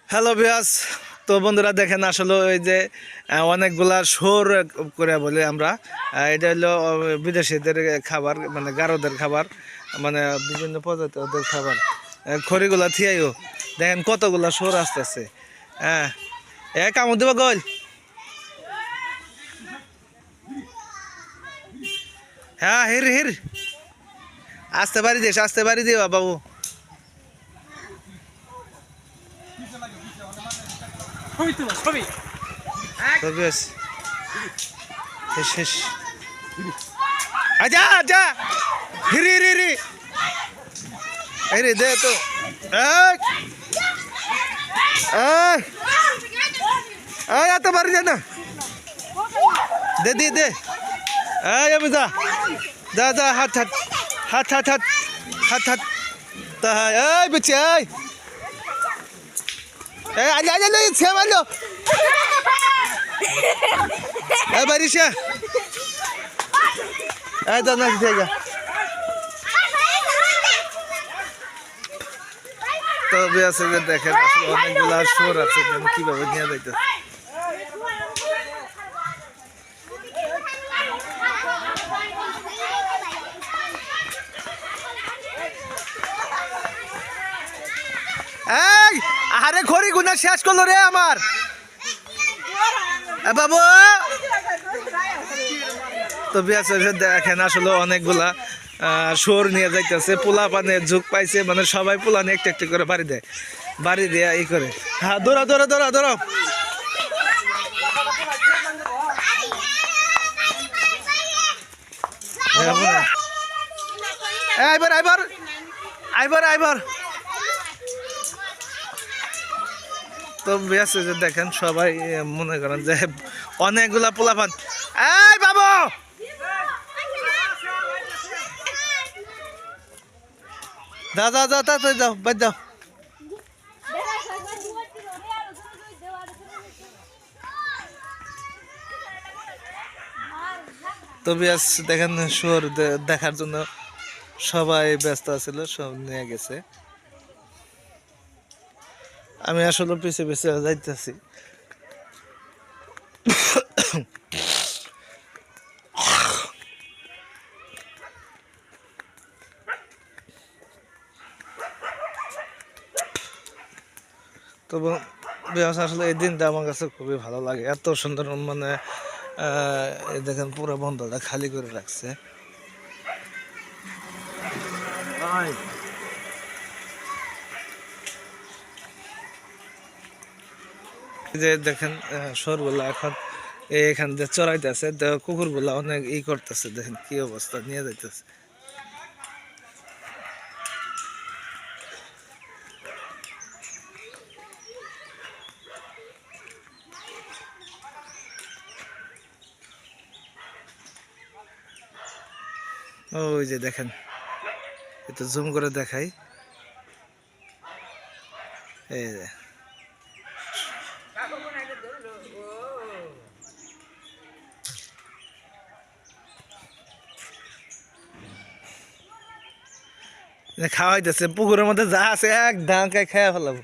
Hello viewers, তো বন্ধুরা দেখেন আসলে ওই যে অনেকগুলা শোর করে বলি আমরা, এটা হলো বিদেশিদের খাবার, মানে গারোদের খাবার, মানে বিভিন্ন প্রজাতি ওদের খাবার। খড়িগুলা থিয়াইও দেখেন কতগুলা শোর আসতেছে। হ্যাঁ, কামড় দেবো গোল। হ্যাঁ, হির হির আসতে পারি দিস, আসতে পারি দিবা বাবু। শেষ আচ্ছা আচ্ছা হিরি হিরি হিরি এই রে দে তো এত পারি না দে দে দে আমি যা যা যা হাত হাত হাত হাত হাত হাত হাত তাই এই বেচে এই আলে আলে লই ছে মারলো এই বারিশা এই তো না জায়গা। তবে আছে যে দেখেন অনেকগুলা শোর আছে, কিভাবে নিয়ে যাইতে। এই আরে খড়ি গুনা শেষ করলো রে আমার বাবু। তবে আছে দেখেন আসলে অনেকগুলা শোর নিয়ে যাইতেছে, পোলা পানের ঝুঁক পাইছে, মানে সবাই পোলা নিয়ে একটু একটু করে বাড়ি দেয়, বাড়ি দিয়ে ই করে। হ্যাঁ দৌড়া দৌড়া দৌড়া দৌড়াও। আইবার আইবার আইবার আইবার। তো বেশ যে দেখেন সবাই মনে করেন যে অনেকগুলা পোলাপান। এই বাবু যা যা যা তাড়াতাড়ি যাও, বাদ যাও। তো বেশ দেখেন শুয়োর দেখার জন্য সবাই ব্যস্ত আছিল, সব নিয়ে গেছে। আমি আসলে পিছে পিছে যাইতেছি। তো আসলে এই দিনটা আমার কাছে খুবই ভালো লাগে, এত সুন্দর, মানে দেখেন পুরো বন্ধটা খালি করে রাখছে। যে দেখেন শোরগুলা এখন এখান দিয়ে চড়াইতেছে, কুকুরগুলা অনেক ই করতেছে, দেখেন কি অবস্থা নিয়ে যাইতেছে। ওই যে দেখেন, একটু জুম করে দেখাই, এই যে খাওয়াইতেছে, পুকুরের মধ্যে যা আছে এক ধানকায় খেয়ে ফেলাবো।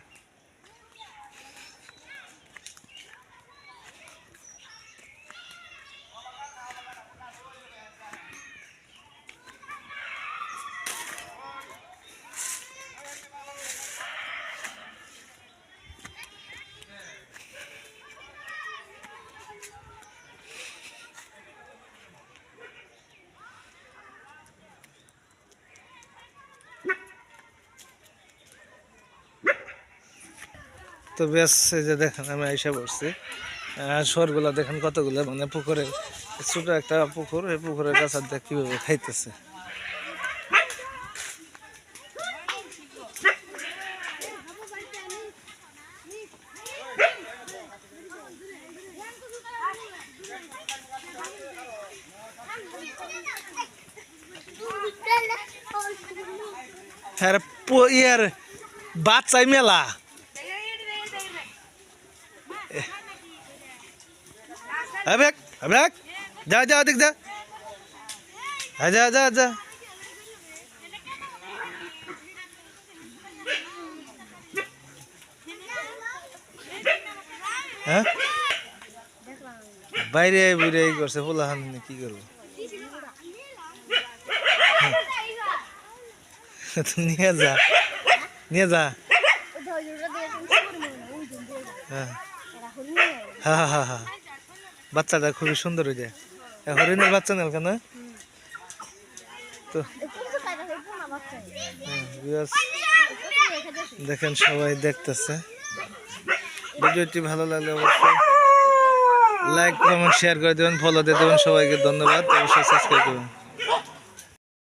তো বেশ এই যে দেখেন আমি আইসা পড়ছি, শোরগুলা দেখেন কতগুলো, মানে পুকুরে ছোট একটা পুকুর, এই পুকুরের কাছে দেখ কিভাবে খাইতেছে। হ্যাঁ ইয়ার বাচ্চাই মেলা। अबे अबे जा जा दिख जा, आजा आजा आजा। হ্যাঁ বাইরে বাইরে করছে ফুলাহান কি করবো তুই নিয়ে যা নিয়ে যা হ্যাঁ হ্যাঁ হ্যাঁ হ্যাঁ বাচ্চাটা খুবই সুন্দর ওই যে হরিণের বাচ্চা নেল কেন তো viewers, দেখেন সবাই দেখতেছে ভিডিওটি ভালো লাগলে অবশ্যই লাইক কমেন্ট শেয়ার করে দেবেন ফলো দিয়ে দেবেন সবাইকে ধন্যবাদ অবশ্যই সাবস্ক্রাইব করবেন